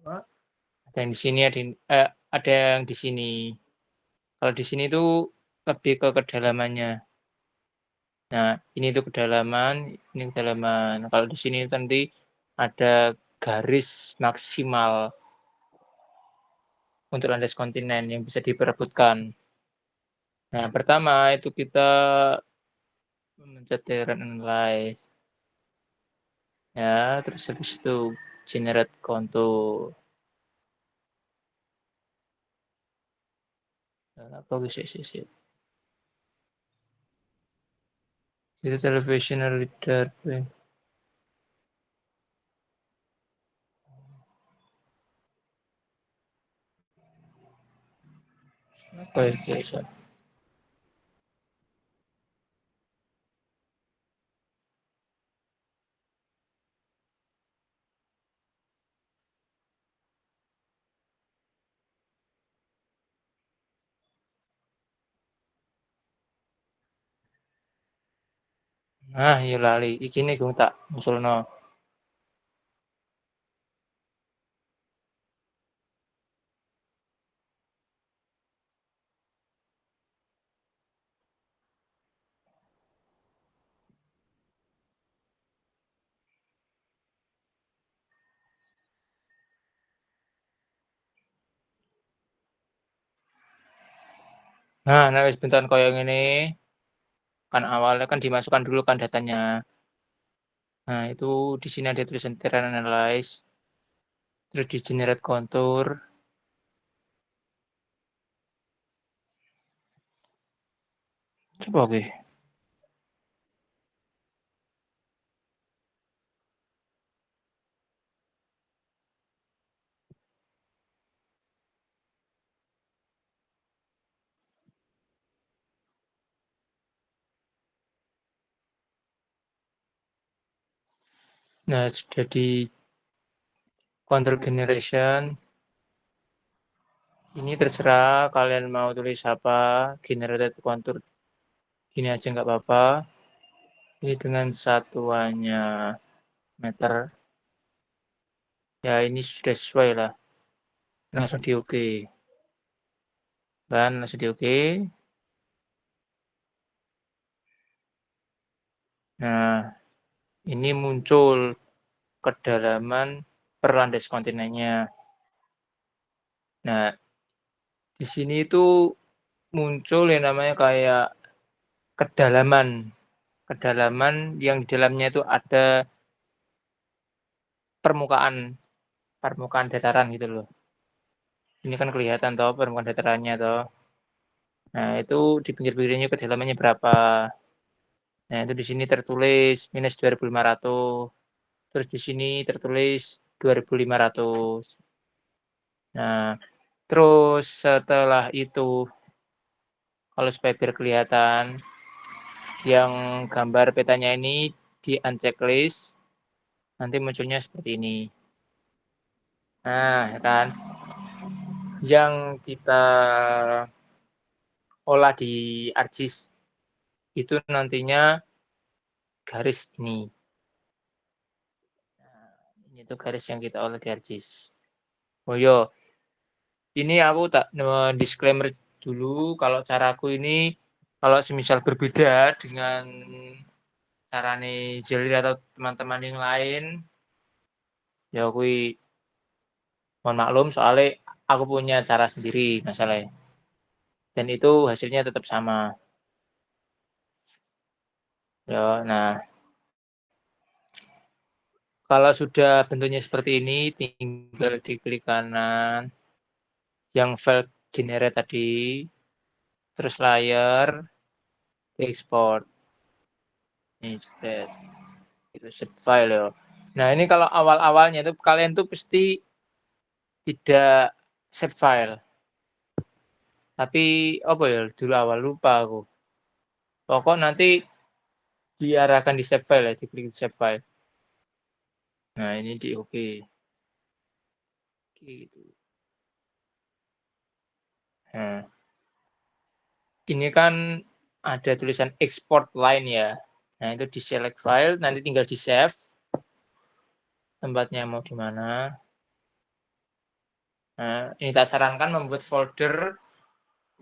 Ada yang di sini, ada yang di sini. Kalau di sini tuh lebih ke kedalamannya. Nah, ini tuh kedalaman, ini kedalaman. Kalau di sini nanti ada garis maksimal untuk landas kontinen yang bisa diperebutkan. Nah, pertama itu kita mencet terrain analyze. Ya, terus habis itu generate contour. Apa sih? Itu television reader. Apa ya? Ah, iya lali. Iki nih gue tak musulno. Nah wis bentar koyo ngene. Kan awalnya kan dimasukkan dulu kan datanya. Nah, itu di sini ada tulisan terrain analyze. Terus di generate contour. Coba oke. Nah, sudah di contour generation. Ini terserah kalian mau tulis apa. Generated contour gini aja nggak apa-apa. Ini dengan satuannya meter. Ya, ini sudah sesuai lah. Langsung di oke. Dan langsung di oke. Nah, ini muncul kedalaman per landas kontinennya. Nah, di sini itu muncul yang namanya kayak kedalaman. Kedalaman yang di dalamnya itu ada permukaan permukaan dataran gitu loh. Ini kan kelihatan toh permukaan datarannya toh. Nah, itu di pinggir-pinggirnya kedalamannya berapa. Nah, itu di sini tertulis minus 2.500. Terus di sini tertulis 2.500. Nah, terus setelah itu, kalau supaya biar kelihatan, yang gambar petanya ini di uncheck list, nanti munculnya seperti ini. Nah, ya kan? Yang kita olah di ArcGIS itu nantinya garis ini. Nah, ini tuh garis yang kita olah di ArcGIS. Oh yo, ini aku tak disclaimer dulu kalau caraku ini kalau semisal berbeda dengan carane Jelly atau teman-teman yang lain, ya aku mohon maklum soalnya aku punya cara sendiri masalahnya. Dan itu hasilnya tetap sama. Ya, nah kalau sudah bentuknya seperti ini, tinggal diklik kanan yang file generate tadi, terus layer, export. Ini spread. Itu zip file ya. Nah, ini kalau awal-awalnya itu kalian tuh pasti tidak save file. Tapi apa ya dulu awal lupa aku. Pokok nanti diarahkan di save file ya, diklik save file. Nah, ini di oke. Gitu. Nah, ini kan ada tulisan export line ya. Nah, itu di select file, nanti tinggal di save. Tempatnya mau di mana. Nah, ini tak sarankan membuat folder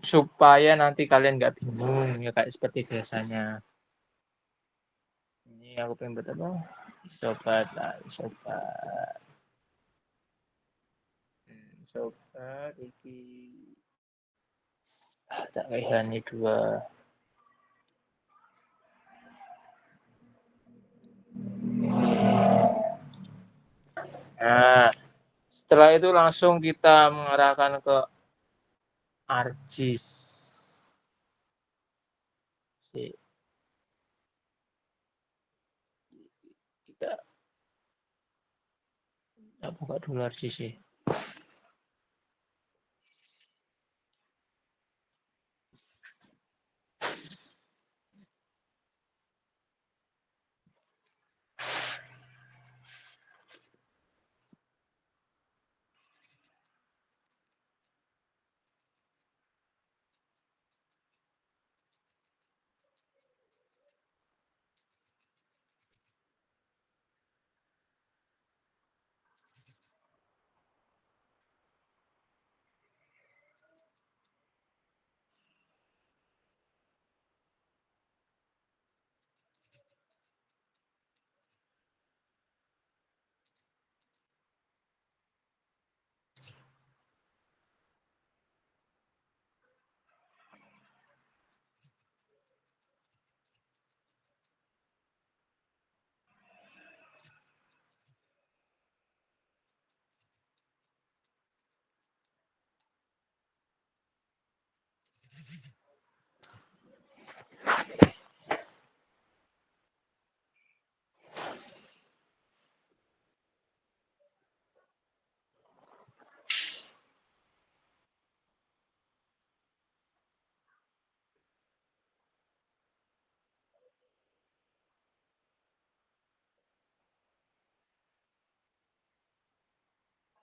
supaya nanti kalian nggak bingung ya kayak seperti biasanya. Ini aku pengen buat apa? Sobat lah, sobat. Sobat iki. Tak kayak dua. Nah, setelah itu langsung kita mengarahkan ke ArcGIS. Kita buka dulu ArcGIS sih.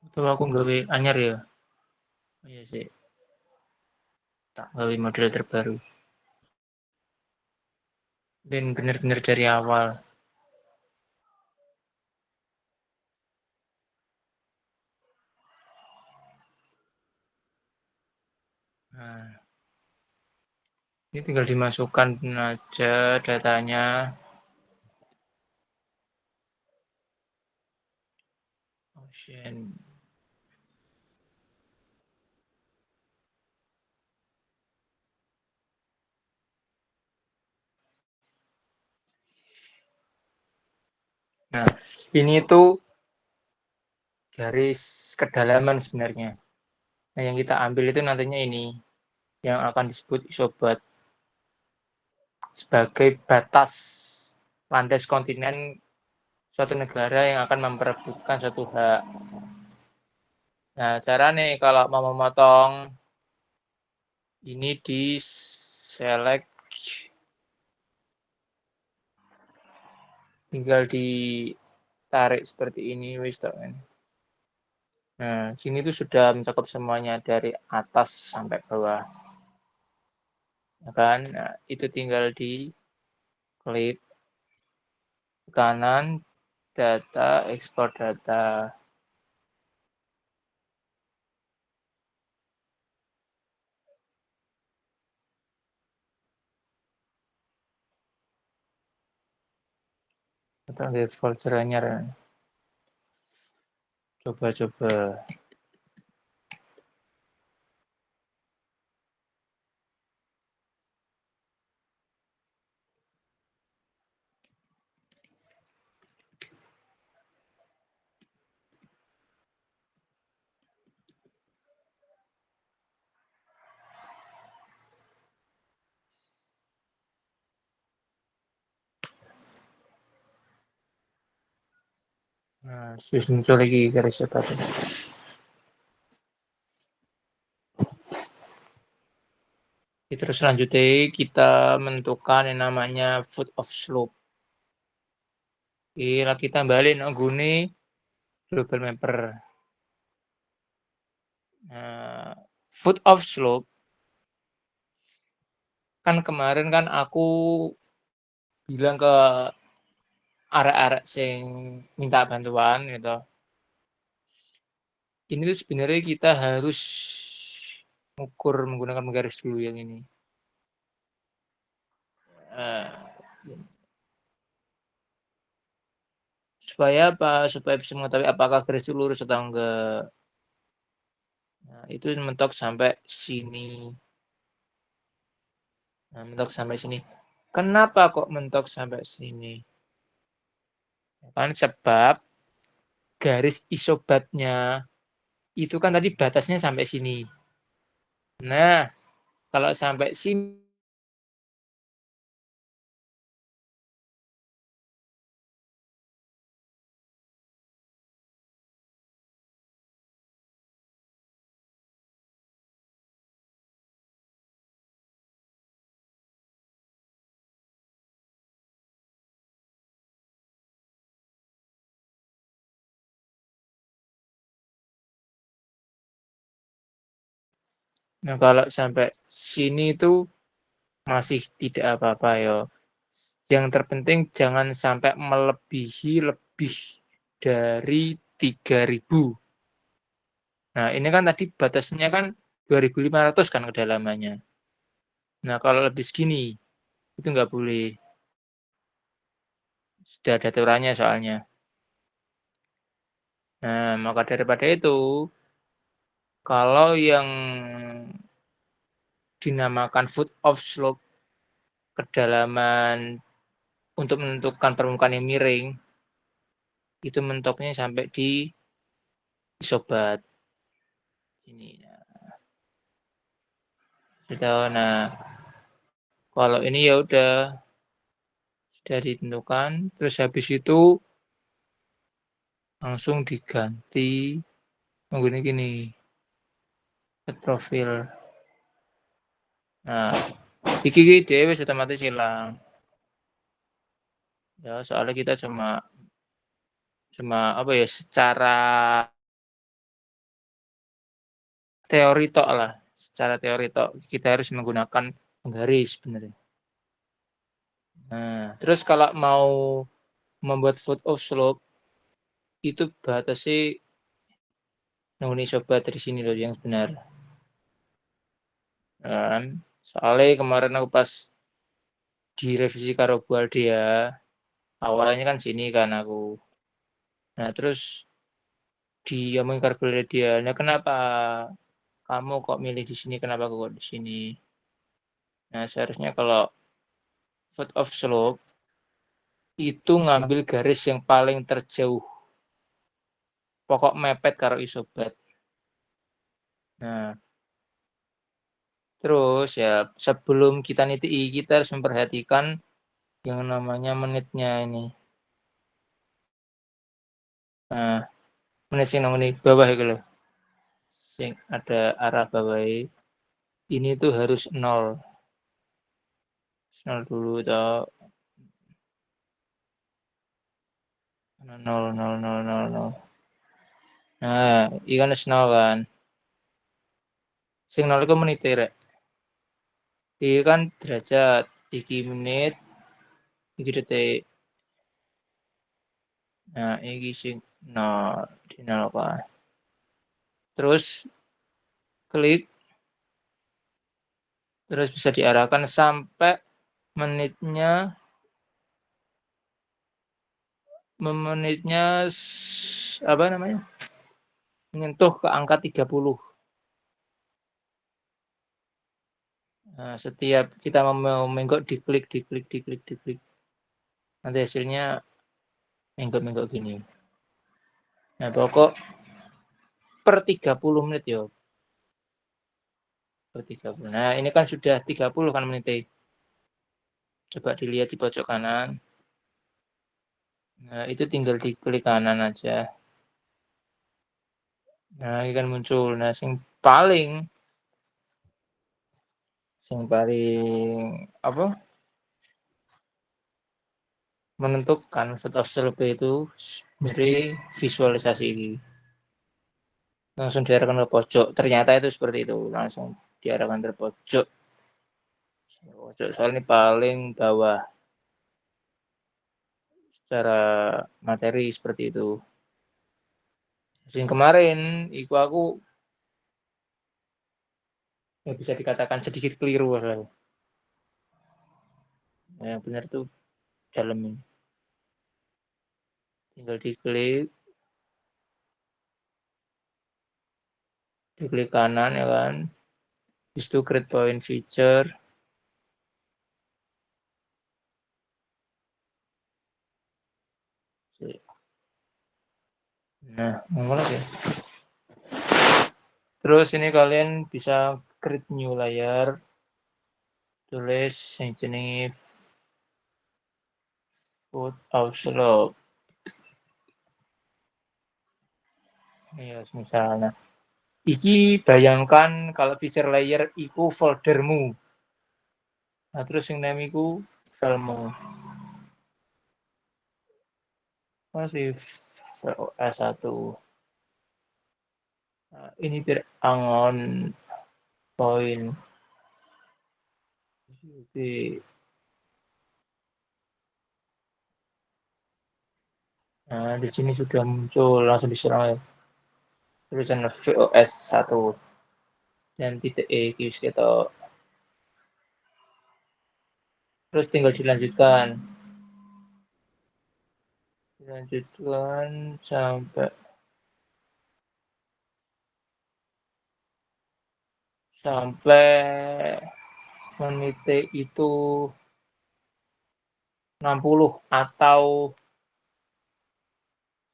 Atau aku gawe anyar ya. Oh, iya sih. Tak gawe model terbaru. Dan bener-bener dari awal. Nah, ini tinggal dimasukkan aja datanya. Ocean. Nah, ini tuh garis kedalaman sebenarnya. Nah, yang kita ambil itu nantinya ini yang akan disebut isobat sebagai batas landas kontinen suatu negara yang akan memperebutkan suatu hak. Nah, cara nih kalau mau memotong ini di select, tinggal ditarik seperti ini, wis. Nah, sini tuh sudah mencakup semuanya dari atas sampai bawah. Ya kan? Nah, itu tinggal di klik kanan, data, ekspor data. Atau default caranya. Coba-coba. Nah, terus muncul lagi garis tadi. Terus selanjutnya kita menentukan yang namanya foot of slope. Oke, kita tambahin gune global mapper. Nah, foot of slope kan kemarin kan aku bilang ke arek-arek sing minta bantuan gitu. Ini tuh sebenarnya kita harus ukur menggunakan penggaris dulu yang ini. Supaya apa? Supaya bisa mengetahui apakah garis itu lurus atau enggak. Nah, itu mentok sampai sini. Nah, mentok sampai sini. Kenapa kok mentok sampai sini? Kan sebab garis isobatnya itu kan tadi batasnya sampai sini. Nah, kalau sampai sini nah kalau sampai sini itu masih tidak apa-apa ya. Yang terpenting jangan sampai melebihi lebih dari 3.000. Nah, ini kan tadi batasnya kan 2.500 kan kedalamannya. Nah, kalau lebih segini, itu nggak boleh. Sudah ada aturannya soalnya. Nah, maka daripada itu, kalau yang dinamakan foot of slope, kedalaman untuk menentukan permukaan yang miring, itu mentoknya sampai di isobat. Sini. Nah, kalau ini ya udah sudah ditentukan, terus habis itu langsung diganti menggunakan gini, set profil. Nah, iki dhewe wis otomatis hilang. Ya, soalnya kita cuma apa ya, secara teori tok lah. Secara teori tok kita harus menggunakan penggaris sebenarnya. Nah, terus kalau mau membuat foot of slope itu batasnya nunggu coba dari sini loh yang benar. Kan? Soalnya kemarin aku pas direvisi karo dia awalnya kan sini kan aku. Nah, terus diomongin karo dia, nah kenapa kamu kok milih di sini, kenapa aku kok di sini? Nah, seharusnya kalau foot of slope itu ngambil garis yang paling terjauh. Pokok mepet karo isobat. Nah, terus ya sebelum kita niti kita harus memperhatikan yang namanya menitnya ini. Nah, menit sing nang bawah itu loh. Sing ada arah bawah ini tuh harus 0. 0 dulu toh. 0 0 0 0 0. Nah, ikan wis 0 kan. Sing 0 iku menit rek. Iki kan derajat, iki menit, iki detik. Nah, iki sing 0 di 0 kan. Terus klik, terus bisa diarahkan sampai menitnya apa namanya? Menyentuh ke angka 30. Nah, setiap kita mau menggok diklik, diklik, diklik, diklik. Nanti hasilnya menggok-menggok gini. Nah, pokok per 30 menit ya. Per 30. Nah, ini kan sudah 30 kan menit. Coba dilihat di pojok kanan. Nah, itu tinggal diklik kanan aja. Nah, ini kan muncul. Nah, paling apa? Menentukan set of slope itu dari visualisasi ini. Langsung diarahkan ke pojok. Ternyata itu seperti itu. Langsung diarahkan ke pojok. Soalnya paling bawah secara materi seperti itu. Yang kemarin, iku aku ya bisa dikatakan sedikit keliru. Yang benar tuh dalam ini. Tinggal diklik kanan ya kan. Habis itu create point feature. Nah, ngomong lagi. Terus ini kalian bisa create new layer. Tulis yang jenis food outlook. Ya, misalnya. Iki bayangkan kalau feature layer iku foldermu. Nah, terus yang name iku filemu. Masih S1. Nah, ini biar angon point. Nah, di sini sudah muncul, langsung diserang ya. Tulisan VOS 1 dan titik E gitu. Terus tinggal dilanjutkan. Dilanjutkan sampai menit itu 60 atau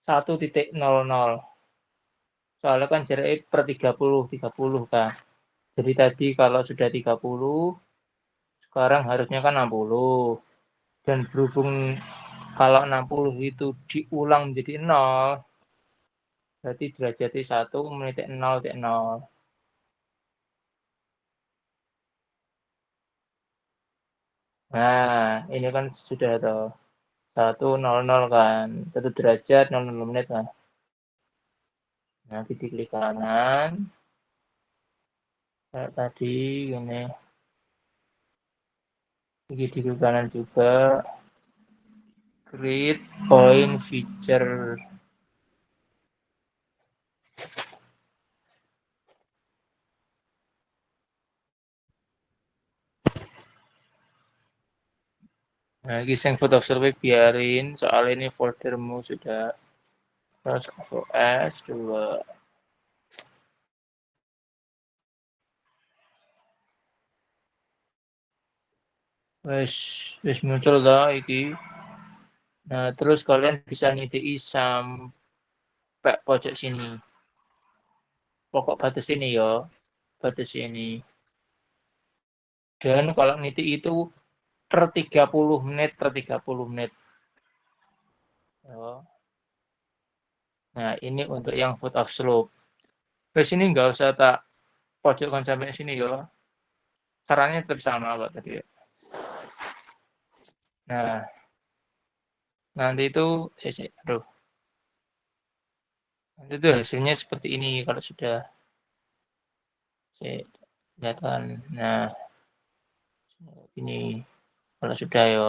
1.00. Soalnya kan jaraknya per 30 kan. Jadi tadi kalau sudah 30, sekarang harusnya kan 60. Dan berhubung kalau 60 itu diulang menjadi 0, berarti derajatnya 1 menit 0. Nah, ini kan sudah ada 100 kan. 1 derajat 00 menit kan. Nanti diklik kanan. Kayak tadi ini. Ini diklik kanan juga. Create point feature. Nah, ini yang foto survei biarin, soal ini foldermu sudah terus S 2. Wes muncul lah iki. Nah, terus kalian bisa nitiki sampai pojok sini. Pokok batas ini ya, batas ini. Dan kalau nitik itu per 30 menit per 30 menit. Ya. Nah, ini untuk yang foot of slope. Terus ini nggak usah tak pojokkan sampai sini ya. Caranya tetap sama Pak tadi ya. Nah, nanti itu aduh. Nanti itu hasilnya seperti ini kalau sudah saya lihat kan. Nah, ini kalau sudah ya.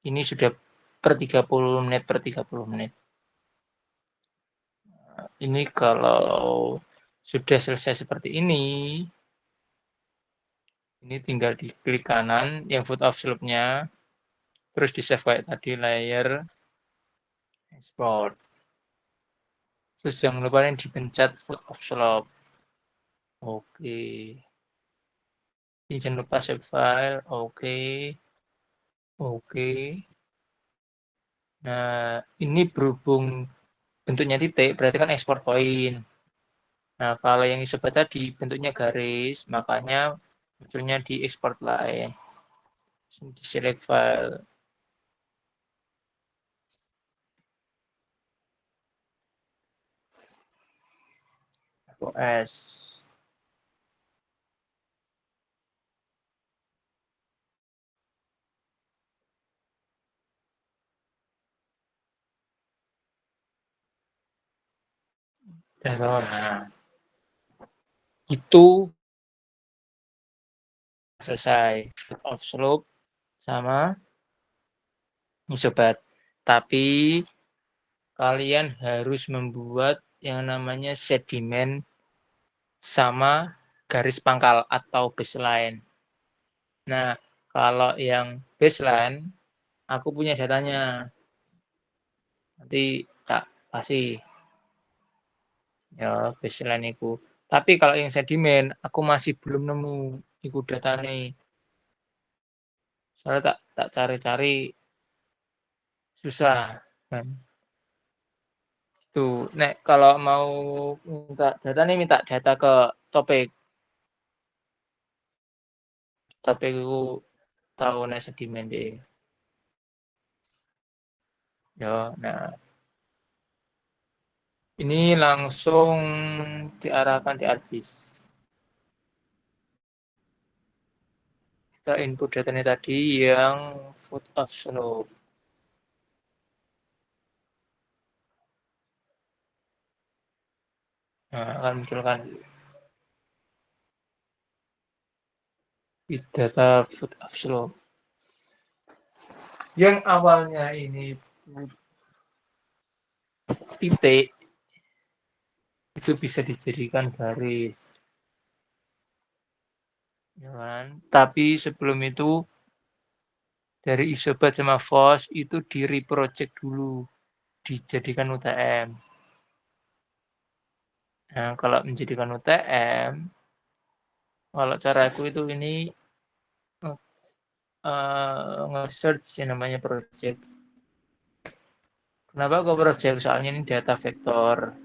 Ini sudah per 30 menit per 30 menit. Nah, ini kalau sudah selesai seperti ini tinggal diklik kanan yang foot of slope-nya, terus di save kayak tadi layer export. Terus jangan lupa yang dipencet foot of slope. Oke. Ini jangan lupa save file. Oke. Oke. Nah, ini berhubung bentuknya titik, berarti kan export point. Nah, kalau yang disebut tadi bentuknya garis, makanya munculnya di export line. Di select file. OS. Nah, itu selesai. Foot of slope sama ini sobat. Tapi kalian harus membuat yang namanya sedimen sama garis pangkal atau baseline. Nah, kalau yang baseline, aku punya datanya. Nanti tak kasih ya baseline itu. Tapi kalau yang sedimen, aku masih belum nemu iku datanya. Soalnya tak cari-cari susah kan. Tuh, nek kalau mau minta data nih minta data ke topik. Topik itu tahu nek sedimen deh. Ya, nah ini langsung diarahkan di ArcGIS. Kita input datanya tadi yang foot of slope. Nah, akan munculkan di data foot of slope. Yang awalnya ini titik itu bisa dijadikan garis. Ya kan? Tapi sebelum itu dari isobat sama FOSS itu di reproject dulu, dijadikan UTM. Nah, kalau menjadikan UTM, kalau cara aku itu ini nge-search yang namanya project. Kenapa kok project? Soalnya ini data vektor.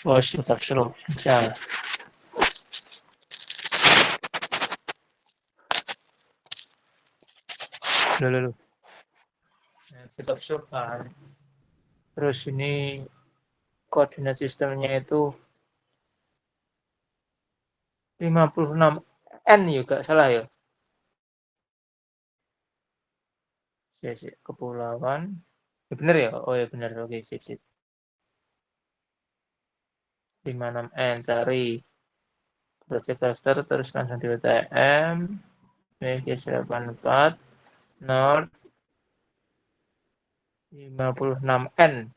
FOSS utafsro. Misal. Lalu. Utafsro kan. Terus ini koordinat sistemnya itu 56 N juga salah ya. Kepulauan. Ya benar ya? Oh ya benar. Oke, sip. 56N cari project cluster terus langsung di UTM WG84 North 56N.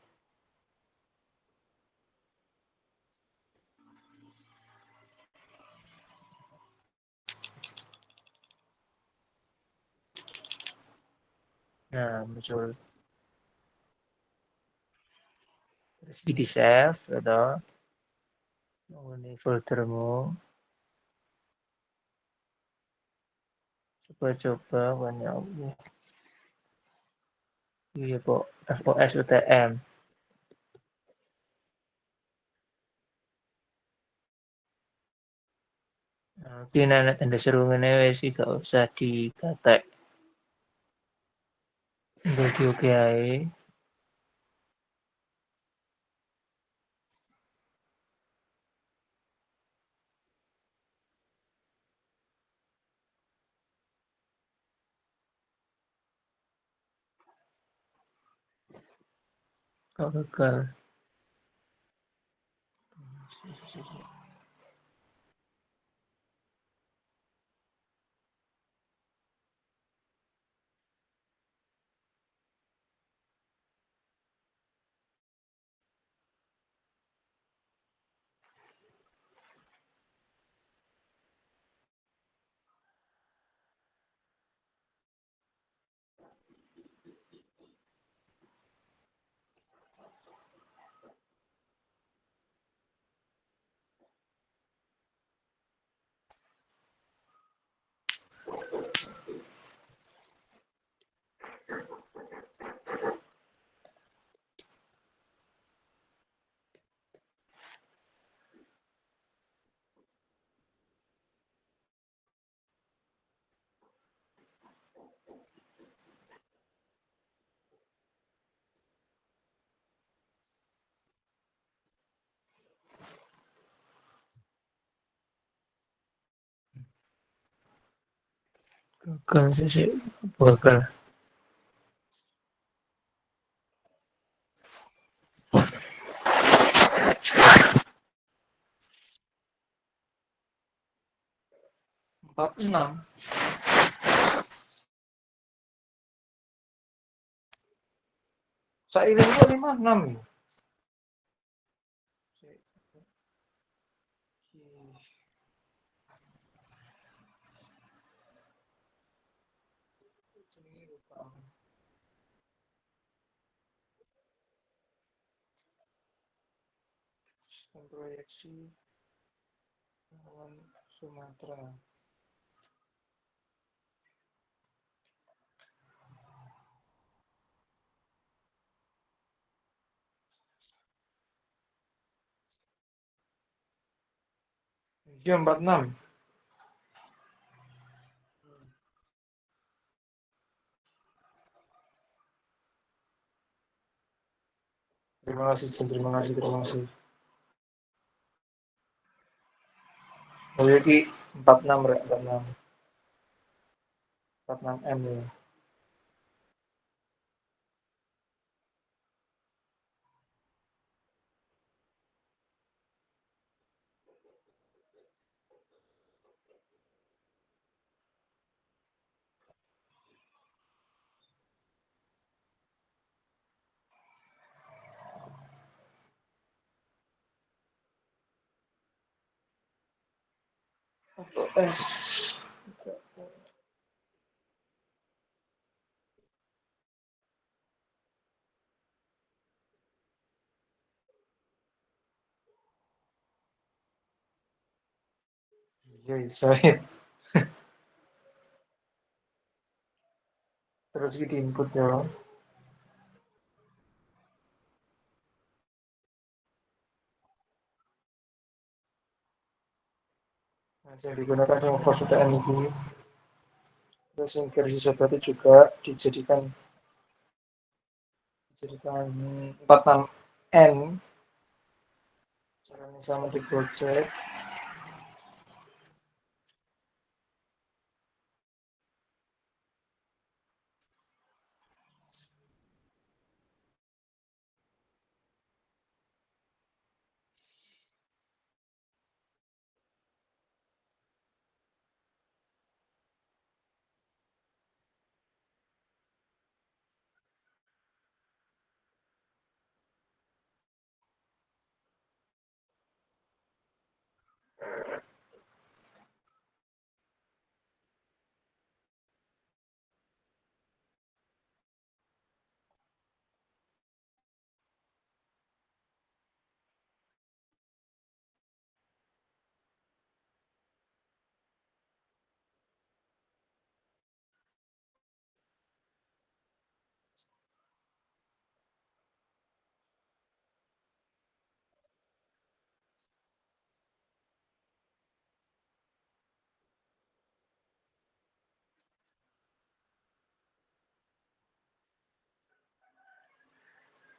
Nah, muncul. Terus di save atau ini foldermu. Coba banyak. Iya kok FOS UTM. Oke, nek tanda seru ngene wis gak usah dikatek. Tinggal di oke ae. Kok gagal. Gagal sih, gagal. Empat enam. Seiring kok 56 ya. Sistem proyeksi lawan Sumatera. Iya 46. Terima kasih, terima kasih, terima kasih. Oh, iki 46 rek, 46. 46 M ya. S. Iya, saya. Terus kita input ya. Nah, yang digunakan sama force UTM ini. Terus yang garis berarti juga dijadikan 46N. Caranya sama di Gojek.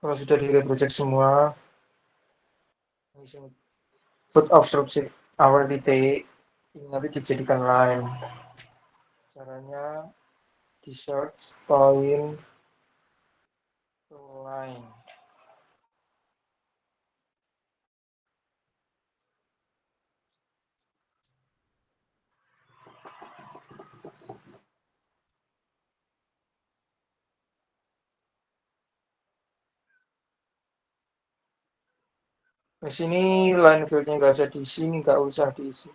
Kalau sudah di reproject semua, foot of subject awal titik ini nanti dijadikan line. Caranya di search point to line. Di sini line fieldnya nggak usah diisi, nggak usah diisi.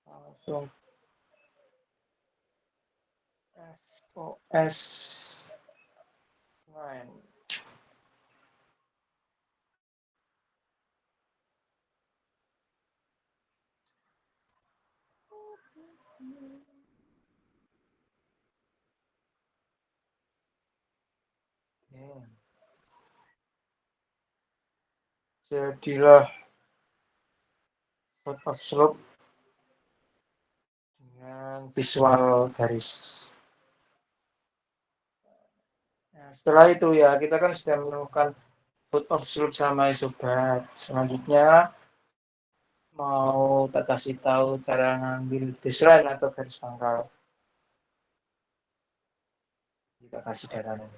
Langsung SOS line. Jadilah foot of slope dengan visual garis. Nah, setelah itu ya kita kan sudah menemukan foot of slope sama isobat. Selanjutnya Mau tak kasih tahu cara ngambil baseline atau garis pangkal? Kita kasih datanya.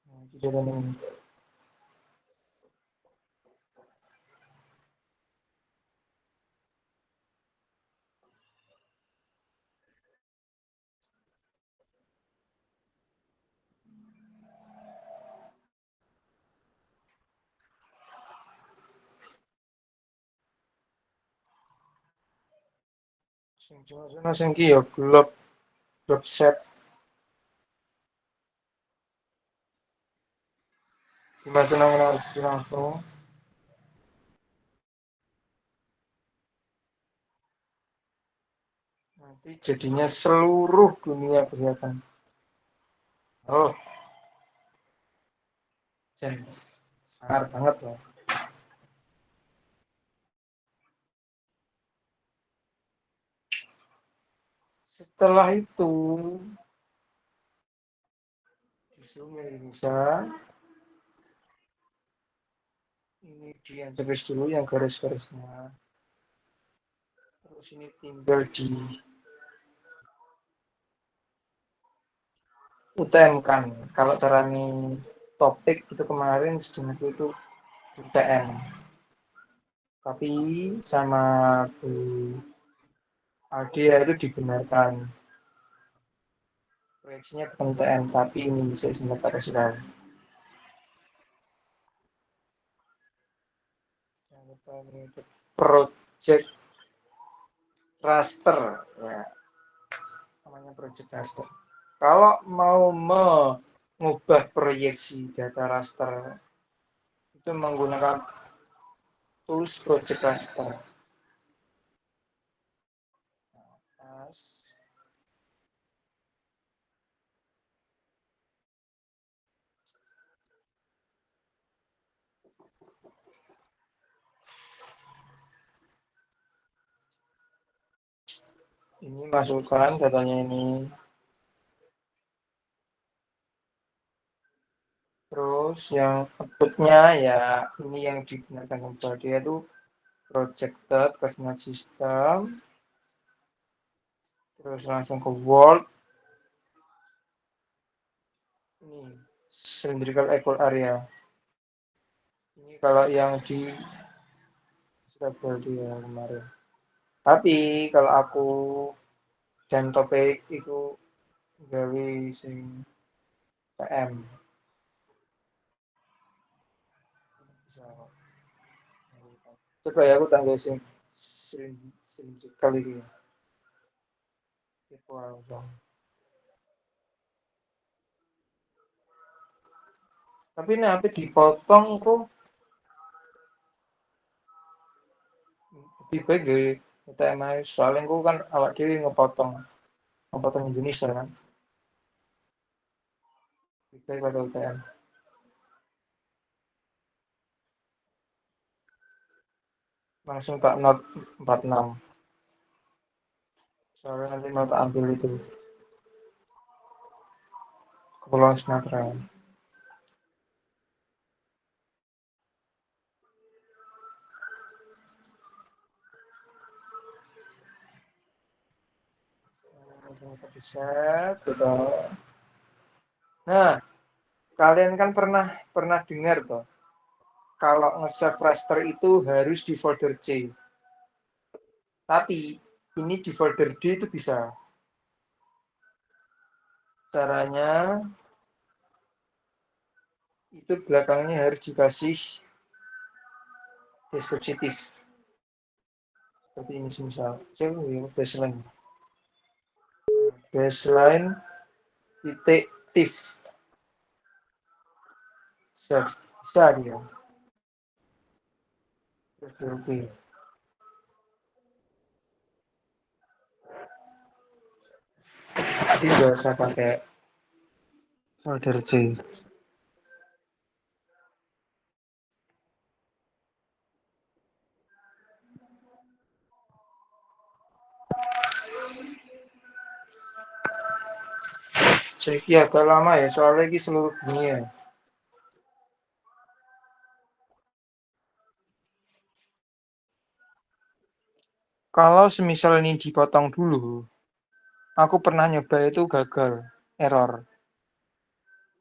Nah, itu datanya ini. Sing jelas sing ki ya globe set. Dimasukkan langsung. Nanti jadinya seluruh dunia kelihatan. Oh, sangat banget loh. Setelah itu, di zoom bisa. Ini di unsurface dulu yang garis-garisnya. Terus ini tinggal di UTM kan. Kalau cara nih topik itu kemarin sedang itu UTM. Tapi sama Bu Adia itu dibenarkan. Proyeksinya bukan UTM, tapi ini bisa sebentar kasih tahu. Project raster ya, namanya project raster. Kalau mau mengubah proyeksi data raster itu menggunakan tools project raster. Ini masukkan datanya ini. Terus yang outputnya ya ini yang digunakan kembali yaitu projected coordinate system. Terus langsung ke world. Ini cylindrical equal area. Ini kalau yang di stable dia kemarin. Tapi kalau aku dan topik itu gawe sing TM. Coba ya aku tanggal sing kali ini. Tapi nanti dipotong tuh lebih baik dari UTM soalnya aku kan awak dewi ngepotong Indonesia kan lebih baik pada UTM langsung tak not 46 soalnya nanti mau tak ambil itu Kepulauan Sumatera. Nah, kalian kan pernah dengar toh, kalau nge-save raster itu harus di folder C. Tapi ini di folder D itu bisa. Caranya itu belakangnya harus dikasih deskriptif. Seperti ini misal. Baseline. Baseline titik tif. Save. Bisa dia. Oke. Jadi nggak usah pakai folder C. Jadi agak lama ya, soalnya ini seluruh dunia. Kalau semisal ini dipotong dulu, aku pernah nyoba itu gagal, error.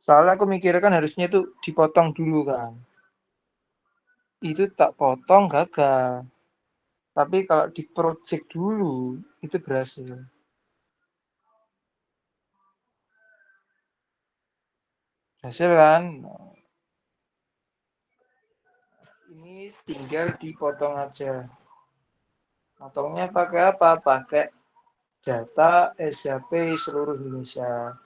Soalnya aku mikirkan kan harusnya itu dipotong dulu kan. Itu tak potong gagal. Tapi kalau di project dulu, itu berhasil. Berhasil kan? Ini tinggal dipotong aja. Potongnya pakai apa? Pakai data SHP seluruh Indonesia.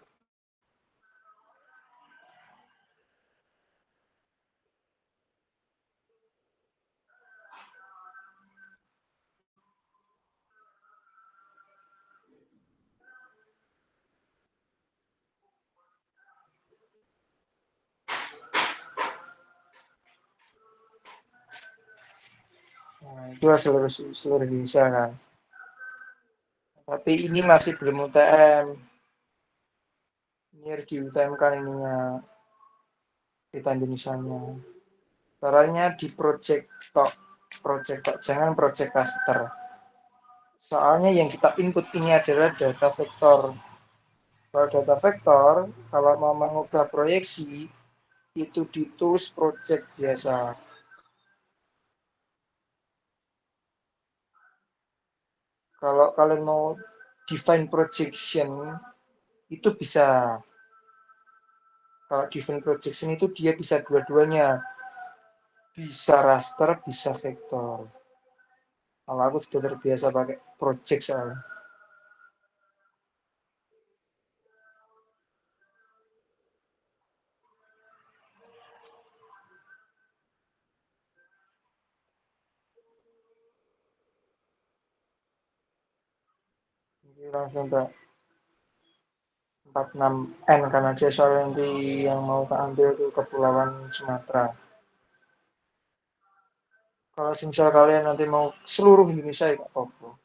Nah, itu seluruh Indonesia kan. Tapi ini masih belum UTM. Ini harus di UTM kan ininya, kita Indonesia-nya. Caranya di project tok, jangan project raster. Soalnya yang kita input ini adalah data vektor. Kalau data vektor, kalau mau mengubah proyeksi, itu ditulis project biasa. Kalau kalian mau define projection, itu bisa. Kalau define projection itu dia bisa dua-duanya. Bisa raster, bisa vektor. Kalau aku sudah terbiasa pakai project soalnya. Jadi langsung ke 46N kan aja soal nanti yang mau tak ambil itu Kepulauan Sumatera. Kalau misal kalian nanti mau seluruh Indonesia ya apa-apa.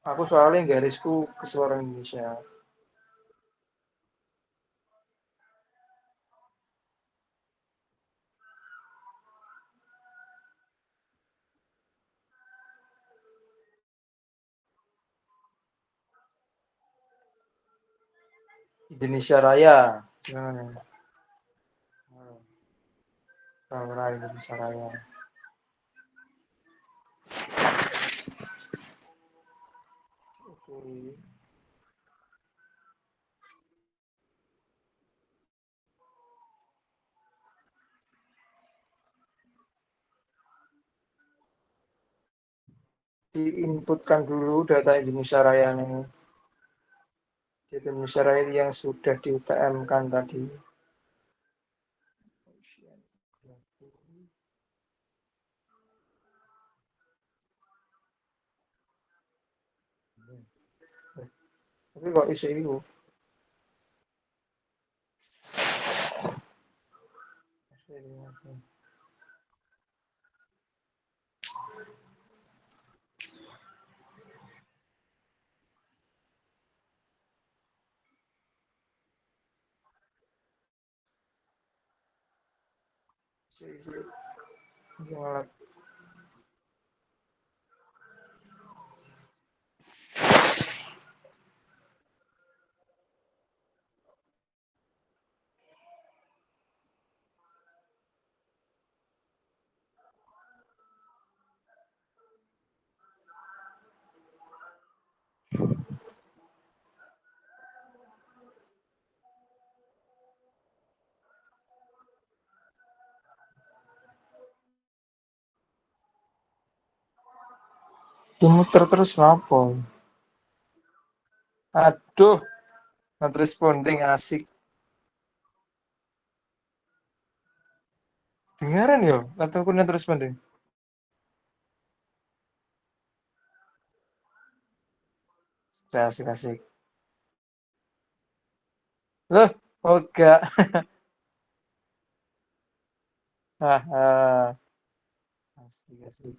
Aku soalnya garisku ke seluruh Indonesia. Indonesia Raya. Gimana? Raya Indonesia Raya. Oke. Diinputkan dulu data Indonesia Raya ini. Data Indonesia Raya yang sudah di UTM kan tadi. Tapi kok isi itu? Muter terus lapo. Aduh, not responding asik. Dengaran yo, atau aku not responding. Asik asik. Loh, enggak. Haha. Asik asik.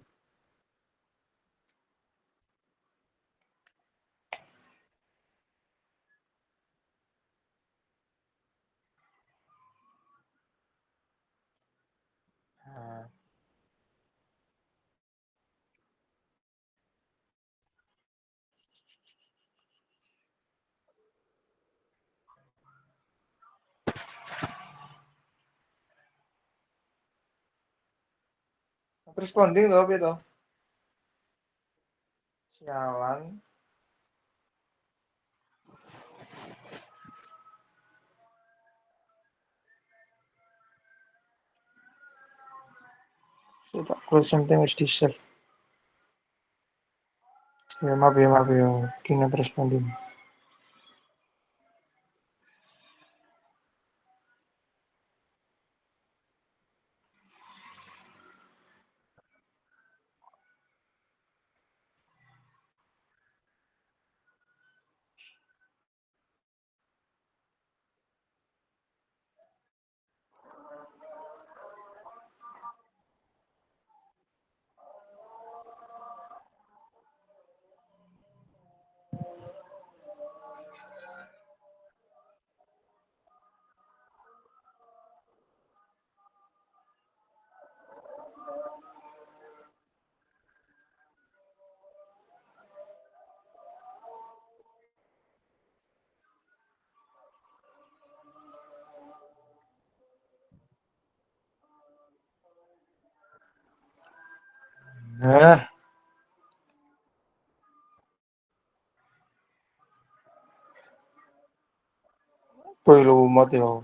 Nah, not responding loh, apa itu? Sialan. Saya tak close something which di save. Ya maaf ya maaf ya. Ki not responding. Nah, boy lumot ya.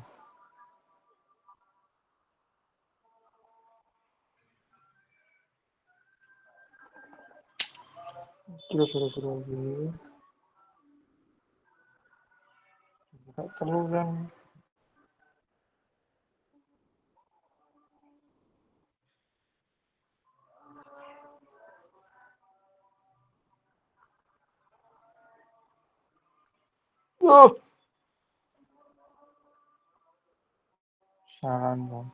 Kira-kira lagi. Tak terlalu kan. Oh, saran dong.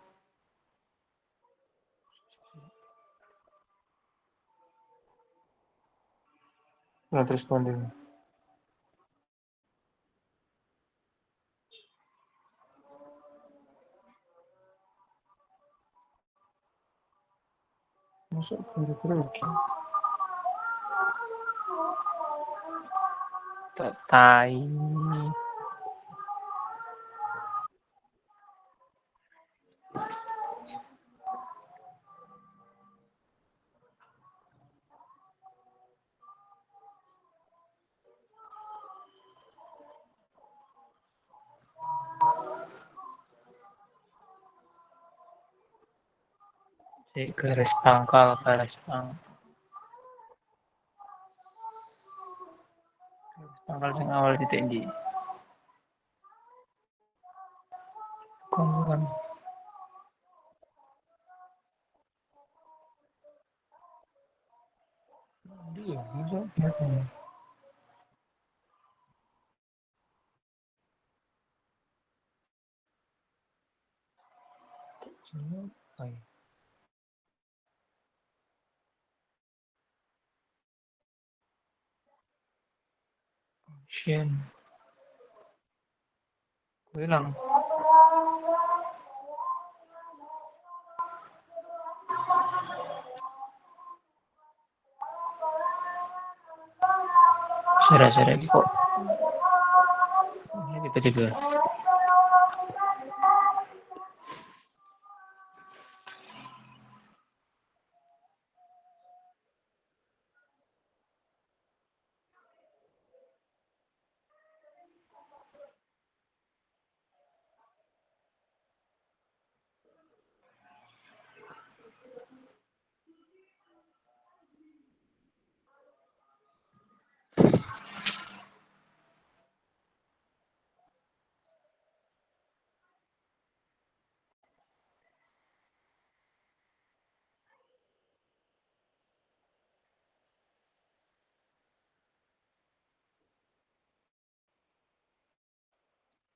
Not responding. Masuk kira-kira lagi. Tak tai. Di garis pangkal, garis pangkal. Pangkal sing awal titik ndi. Bukan. Iya, bisa. Apa ya? Shen. Bilang. Sera-sera kok. Ini tiba-tiba.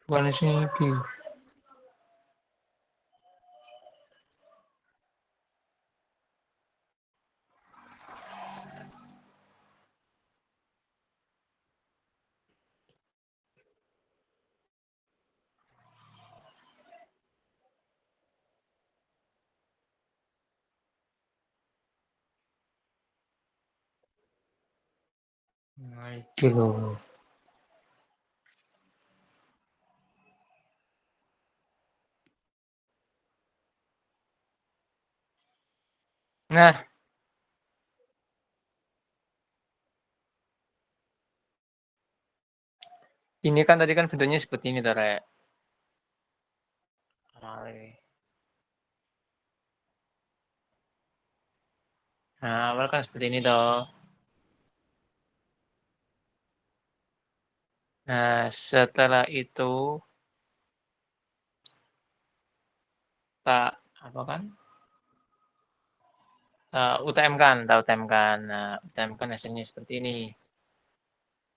Bukan sini. Nah, iki lho. Nah, ini kan tadi kan bentuknya seperti ini toh, Rek. Nah, awal kan seperti ini toh. Nah, setelah itu tak apa kan? UTM kan, tak UTM kan. Nah, UTM kan hasilnya seperti ini.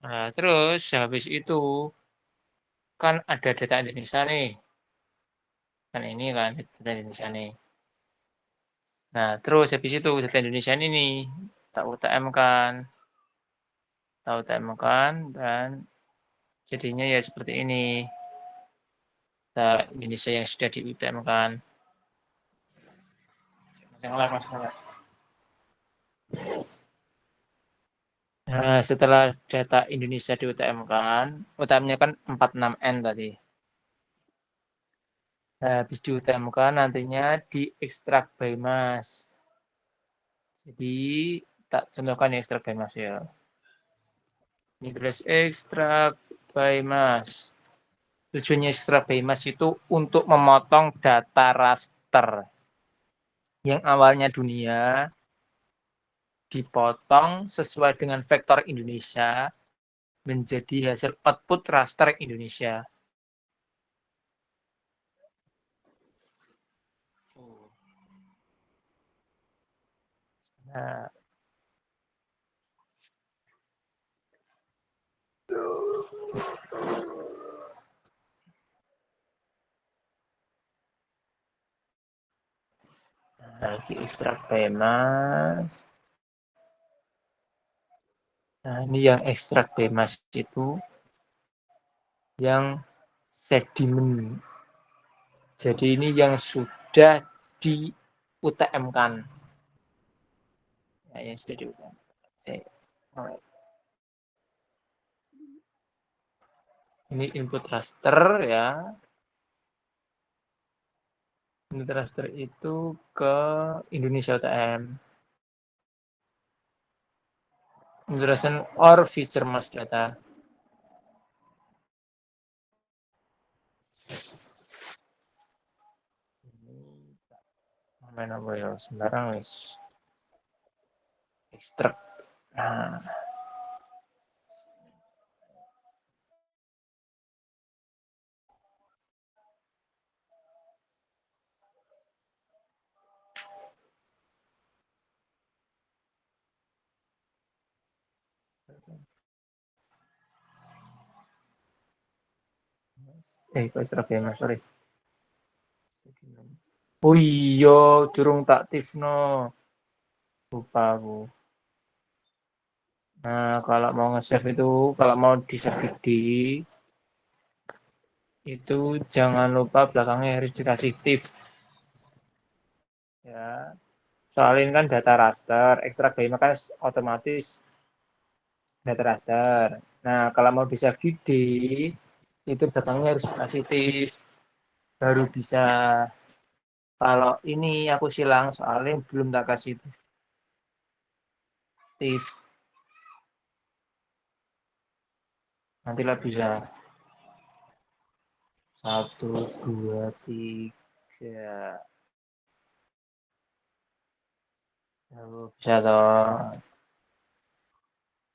Nah, terus habis itu kan ada data Indonesia nih. Kan ini kan data Indonesia nih. Nah, terus habis itu data Indonesia ini nih, tak UTM kan. Tak UTM kan dan jadinya ya seperti ini. Data Indonesia yang sudah di UTM kan. Masalah. Nah, setelah data Indonesia di UTM kan, UTM-nya kan 46N tadi. Nah, habis di UTM kan nantinya diekstrak by mass. Jadi, tak contohkan ya ekstrak by mass ya. Ini terus ekstrak by mass. Tujuannya ekstrak by mass itu untuk memotong data raster yang awalnya dunia dipotong sesuai dengan vektor Indonesia menjadi hasil output raster Indonesia. Nah, lagi ekstrak by mass. Nah, ini yang ekstrak by mass itu yang sedimen. Jadi ini yang sudah di UTM-kan. Nah, yang sudah di UTM. Ini input raster ya. Input raster itu ke Indonesia UTM. Introduction or feature mass data. Main apa ya? Sembarang wis. Ekstrak. Nah, kok ekstrak ya mas, sorry. Oh iya, durung tak tifno. Lupa aku. Nah, kalau mau nge-save itu, kalau mau di-save itu jangan lupa belakangnya harus dikasih tif. Ya, soalnya ini kan data raster, ekstrak by kan otomatis data raster. Nah, kalau mau di-save di D, itu belakangnya harus dikasih tif. Baru bisa. Kalau ini aku silang, soalnya belum tak kasih tif. Nantilah bisa. 1, 2, 3. Bisa toh.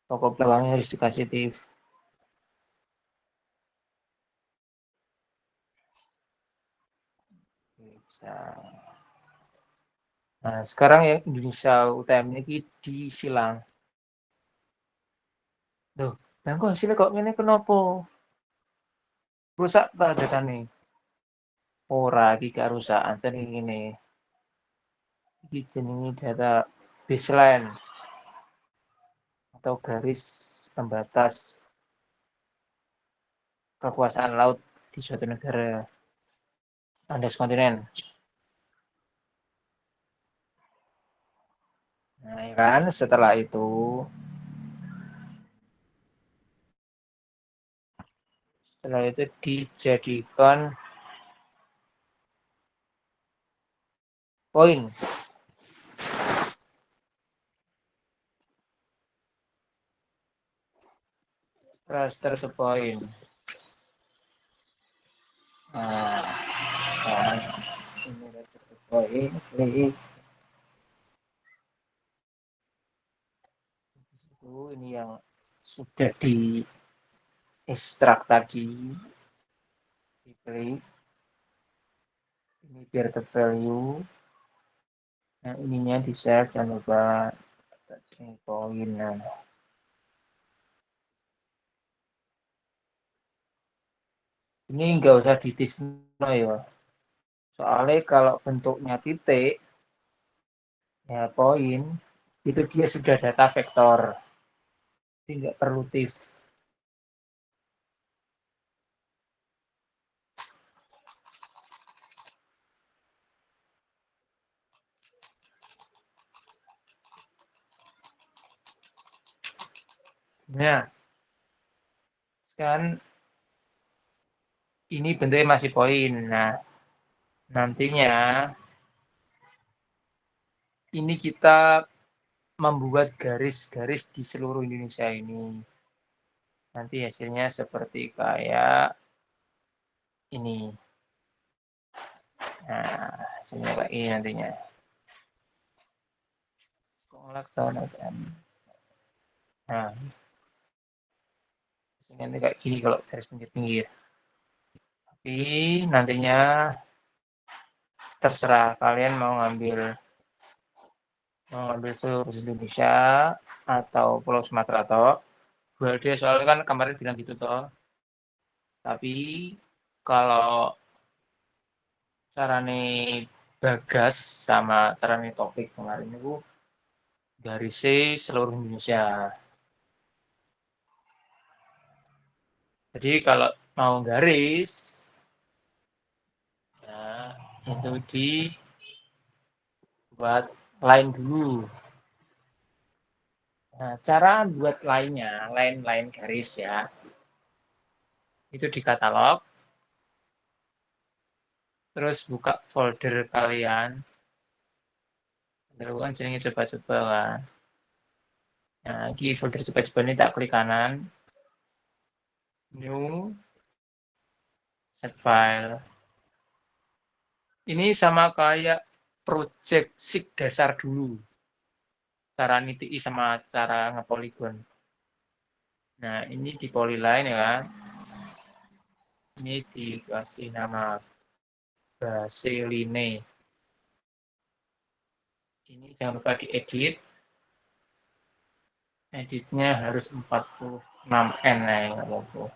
Pokok belakangnya harus dikasih tif. Bisa. Nah, sekarang yang Indonesia UTM ini disilang. Tuh, dan kok hasilnya kok ini kenapa? Rusak ta datane? Ora, iki gak rusak, ancen ngene. Iki jenenge data baseline atau garis pembatas kekuasaan laut di suatu negara, landas kontinen. Nah, ya kan setelah itu dijadikan poin. Raster sepoin. Nah, kan ini raster sepoin. Ini yang sudah di ekstrak tadi, diklik. Ini biar ke value. Nah, ininya di save, jangan lupa poin. Nah, ini nggak usah di display ya. Soalnya kalau bentuknya titik, ya poin, itu dia sudah data vektor. Jadi nggak perlu tif. Nah, sekarang ini bentuknya masih poin. Nah, nantinya ini kita membuat garis-garis di seluruh Indonesia ini. Nanti hasilnya seperti kayak ini. Nah, hasilnya kayak ini nantinya. Nah, hasilnya nanti kayak gini kalau garis pinggir-pinggir. Tapi nantinya terserah kalian mau ngambil seluruh Indonesia atau Pulau Sumatera toh. Dia soalnya kan kemarin bilang gitu toh. Tapi kalau carane Bagas sama carane Topik kemarin itu garisnya seluruh Indonesia. Jadi kalau mau garis, nah itu dibuat line dulu. Nah, cara buat line garis ya, itu di katalog, terus buka folder kalian, lalu kan jenenge coba-coba kan. Nah, di folder coba-coba ini tak klik kanan, new, set file. Ini sama kayak project SIG dasar dulu, cara nitiki sama cara ngepoligon. Nah, ini di polyline ya kan. Ini dikasih nama baseline. Ini jangan lupa diedit. Editnya harus 46N ya, nggak apa-apa.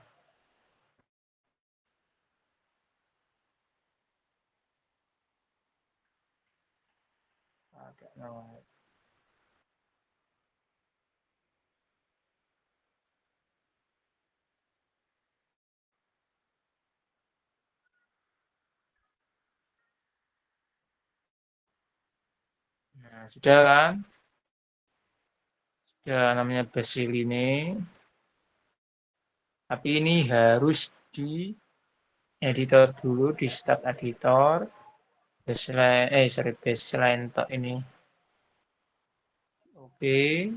Nah, sudah kan? Sudah namanya baseline. Tapi ini harus di editor dulu, di start editor. Baseline tok ini. Oke.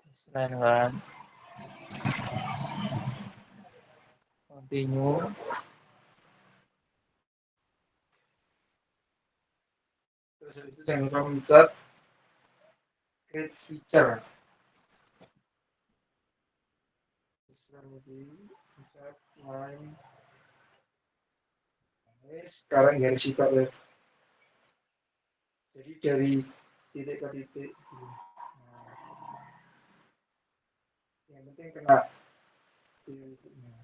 Baseline kan. Continue. Terus itu jangan lupa mencet create feature. Sekarang garis sifat ya. Jadi dari titik ke titik. Nah, yang penting kena titiknya.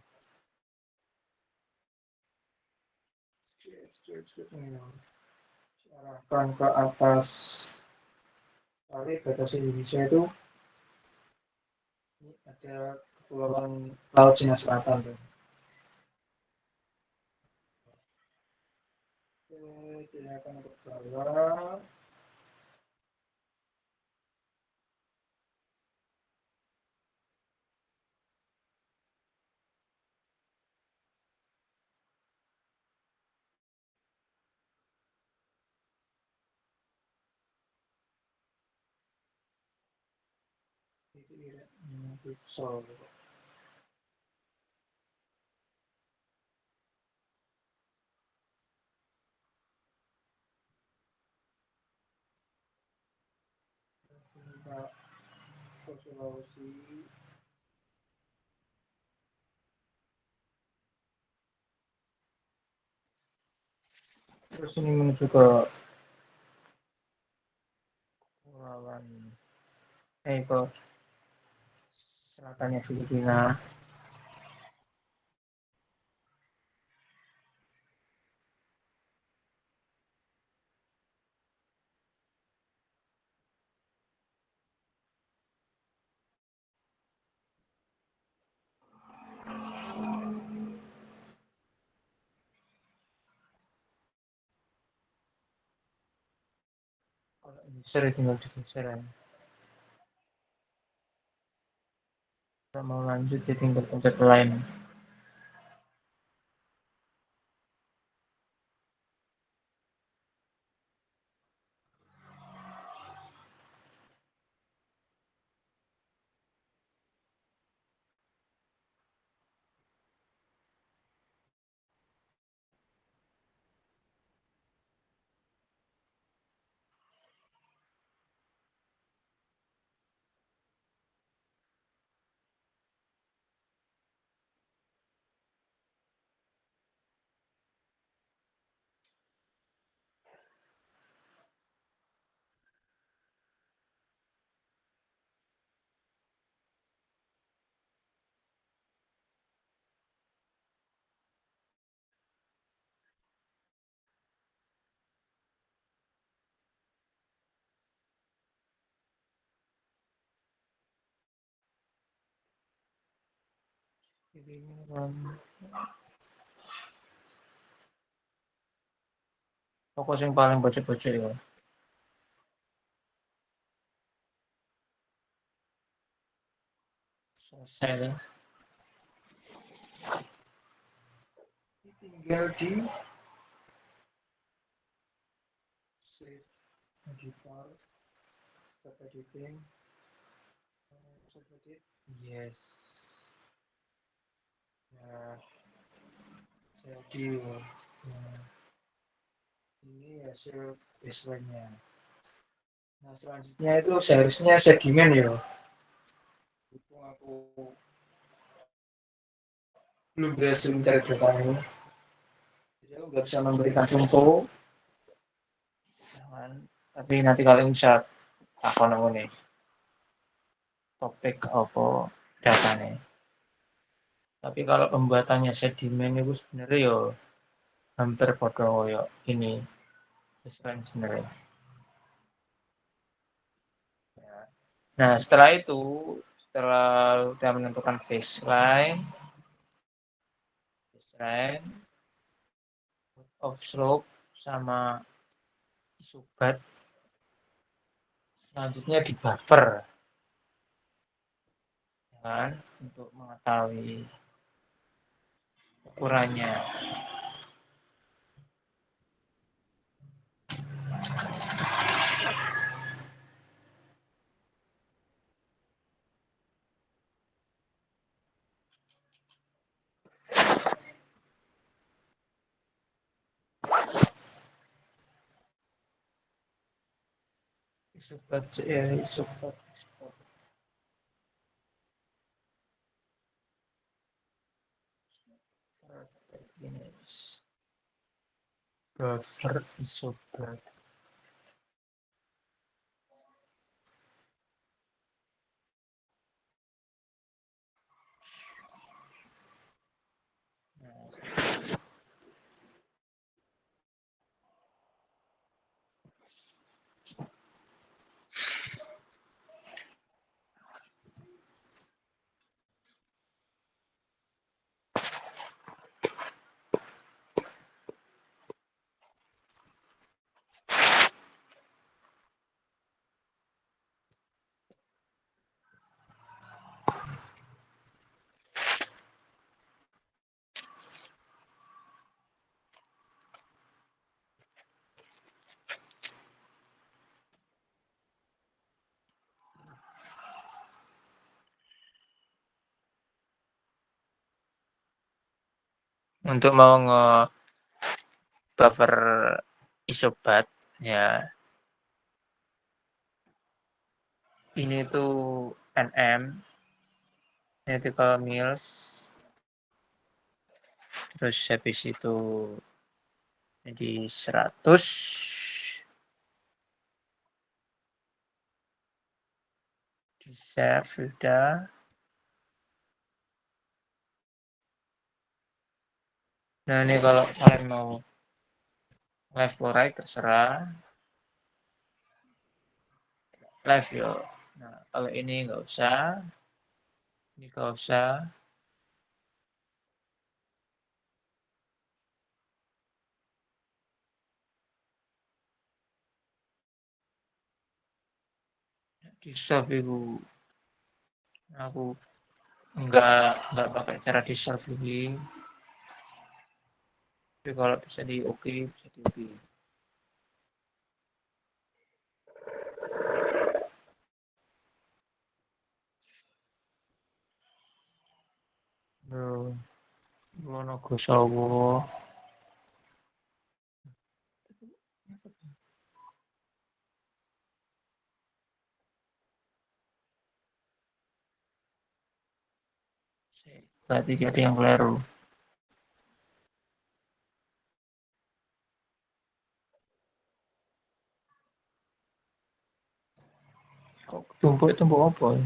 Arahkan ke atas. Kali batas Indonesia itu ini ada kepulauan Laut Cina Selatan tuh. Oke, tindakan untuk bawah. Itu kira pixel. Kita ke Sulawesi. Terus ini menuju ke kepulauan ke selatannya Filipina. Kalau geser tinggal digeser ya. Kalau mau lanjut ya tinggal pencet line. Fokus yang paling bocil-bocil ya. Selesai. Tinggal di save editor, stop editing, stop edit, yes. Nah, jadi nah, ini hasil baseline-nya. Nah, selanjutnya itu seharusnya segmen ya. Itu aku belum berhasil mencari datanya. Jadi aku nggak bisa memberikan contoh, tapi nanti kalau bisa aku nemu nih topik apa datanya. Tapi kalau pembuatannya sedimen itu sebenarnya ya hampir bodoh ya ini baseline sebenarnya. Nah setelah itu, setelah udah menentukan baseline of slope sama isobat, selanjutnya di buffer kan untuk mengetahui ukurannya. Isobat isobat buffer isobat untuk mau nge-buffer isobat ya ini tuh NM Nautical Mills, terus habis itu jadi 100 di save sudah. Nah ini kalau kalian mau left or right terserah, left yo. Nah kalau ini nggak usah, ini nggak usah. Di save itu aku nggak pakai cara di save ini. Tapi kalau bisa di oke, bisa di oke. Bro, Wonogo Sawo. Berarti ada yang keliru. Kok tumpuk apa ya?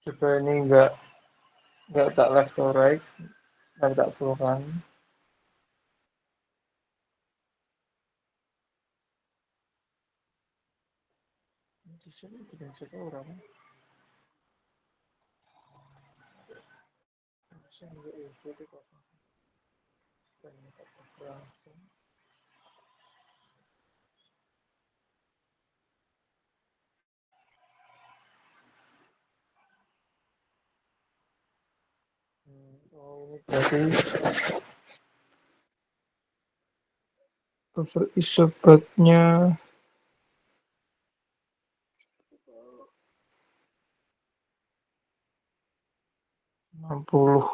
Coba ini nggak tak left or right, nggak tak full kan. Di sini tidak cek orang. Saya nggak info di kosong. Supaya tak langsung. Oh ini berarti buffer isobatnya 60.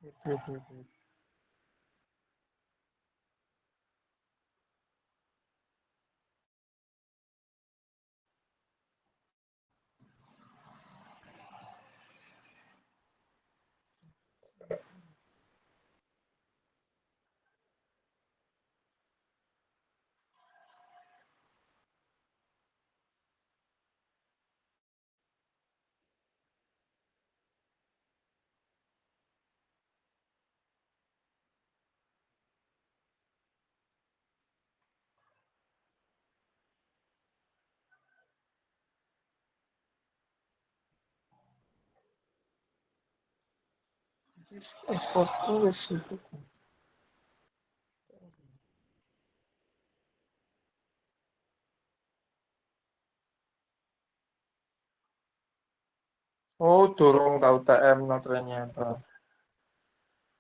Itu. Eksporku wis sibuk. Oh, durung tahu TM no ternyata.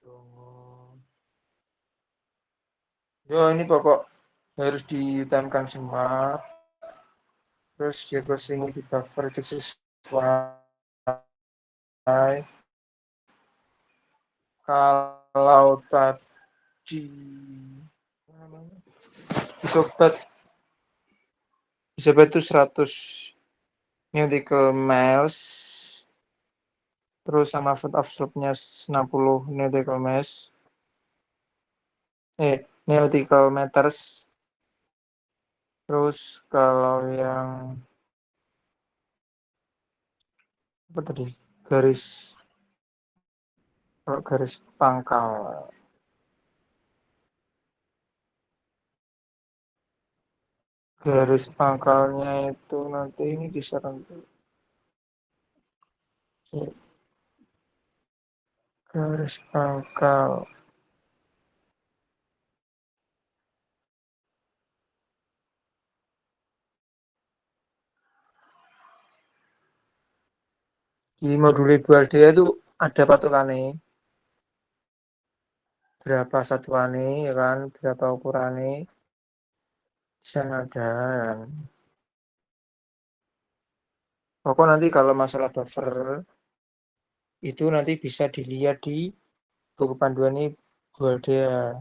Oh. Yo, ini pokok harus diutamkan semua. Terus dia posting di buffer itu sesuai. Kalau tadi isobat isobat itu 100 nautical miles, terus sama foot of slope-nya 60 nautical miles, nautical meters. Terus kalau yang apa tadi, garis kalau garis pangkal garis pangkalnya itu nanti ini kisaran garis pangkal di modul Guardia itu ada patokannya berapa satuannya, ya kan, berapa ukurannya di sana ada. Pokok nanti kalau masalah buffer itu nanti bisa dilihat di buku panduan ini Guardia.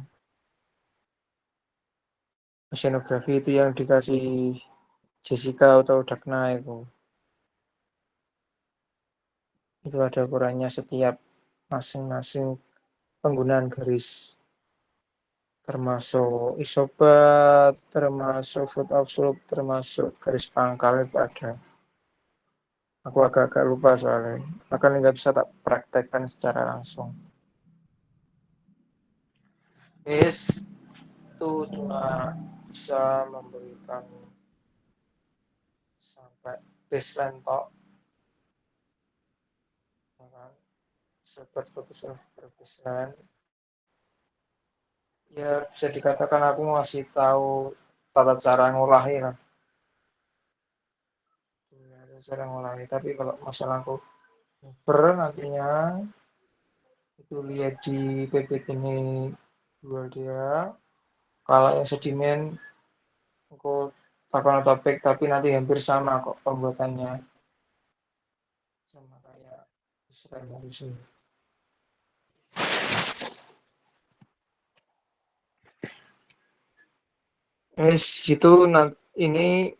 Oceanografi itu yang dikasih Jessica atau Dagna itu ada ukurannya setiap masing-masing penggunaan garis, termasuk isobat, termasuk foot of slope, termasuk garis pangkal itu ada. Aku agak-agak lupa soalnya, makanya nggak bisa tak praktekkan secara langsung. Yes, itu cuma bisa memberikan sampai baseline tok, ya kan? Seperti baseline. Ya bisa dikatakan aku ngasih tahu tata cara ngolahin lah. Tata cara ngolahin. Tapi kalau masalah aku cover nantinya itu lihat di PPT ini dua dia. Kalau yang sedimen aku takon topik tapi nanti hampir sama kok pembuatannya sama kayak Israel harusnya. Gitu ini